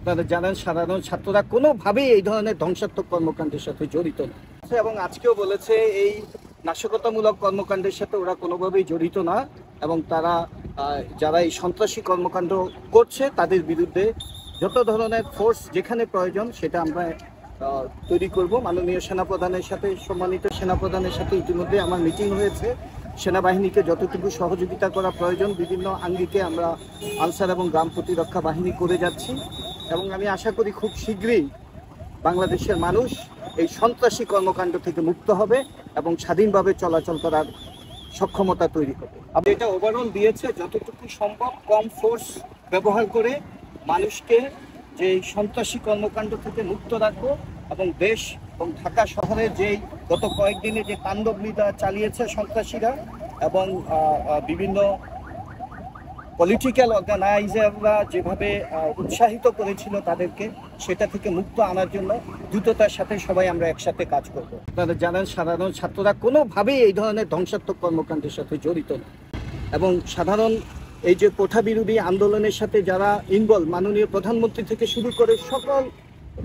আপনারা জানেন সাধারণ ছাত্ররা কোনোভাবেই এই ধরনের ধ্বংসাত্মক কর্মকাণ্ডের সাথে জড়িত না, এবং আজকেও বলেছে এই নাশকতামূলক কর্মকাণ্ডের সাথে ওরা কোনোভাবেই জড়িত না, এবং তারা যারা এই সন্ত্রাসী কর্মকাণ্ড করছে তাদের বিরুদ্ধে যত ধরনের ফোর্স যেখানে প্রয়োজন সেটা আমরা তৈরি করব। মাননীয় সেনাপ্রধানের সাথে, সম্মানিত সেনাপ্রধানের সাথে ইতিমধ্যে আমার মিটিং হয়েছে। সেনাবাহিনীকে যতটুকু সহযোগিতা করা প্রয়োজন বিভিন্ন আঙ্গিকে আমরা আনসার এবং গ্রাম প্রতিরক্ষা বাহিনী করে যাচ্ছি, এবং আমি আশা করি খুব শীঘ্রই বাংলাদেশের মানুষ এই সন্ত্রাসী কর্মকাণ্ড থেকে মুক্ত হবে এবং স্বাধীনভাবে চলাচল করার সক্ষমতা তৈরি হবে। আপনি এটা ওভারঅল দিয়েছে যতটুকু সম্ভব কম ফোর্স ব্যবহার করে মানুষকে যে সন্ত্রাসী কর্মকাণ্ড থেকে মুক্ত রাখবো, এবং দেশ এবং ঢাকা শহরে যেই গত কয়েকদিনে যে তাণ্ডবলীলা চালিয়েছে সন্ত্রাসীরা এবং বিভিন্ন পলিটিক্যাল অর্গানাইজাররা যেভাবে উৎসাহিত করেছিল তাদেরকে, সেটা থেকে মুক্ত আনার জন্য দ্রুততার সাথে সবাই আমরা একসাথে কাজ করব। আপনারা জানেন সাধারণ ছাত্ররা কোনোভাবেই এই ধরনের ধ্বংসাত্মক কর্মকাণ্ডের সাথে জড়িত না, এবং সাধারণ এই যে কোঠা বিরোধী আন্দোলনের সাথে যারা ইনভলভ, মাননীয় প্রধানমন্ত্রী থেকে শুরু করে সকল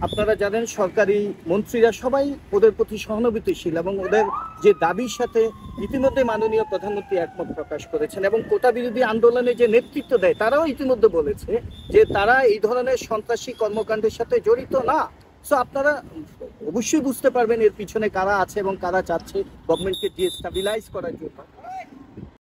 আপনারা জানেন সরকারি মন্ত্রীরা সবাই ওদের প্রতি সহানুভূতিশীল, এবং ওদের যে দাবির সাথে ইতিমধ্যে মাননীয় প্রধানমন্ত্রী একমত প্রকাশ করেছেন, এবং কোটা বিরোধী আন্দোলনে যে নেতৃত্ব দেয় তারাও ইতিমধ্যে বলেছে যে তারা এই ধরনের সন্ত্রাসী কর্মকাণ্ডের সাথে জড়িত না। সো আপনারা অবশ্যই বুঝতে পারবেন এর পিছনে কারা আছে এবং কারা চাচ্ছে গভর্নমেন্টকে ডিস্টেবিলাইজ করার জন্য।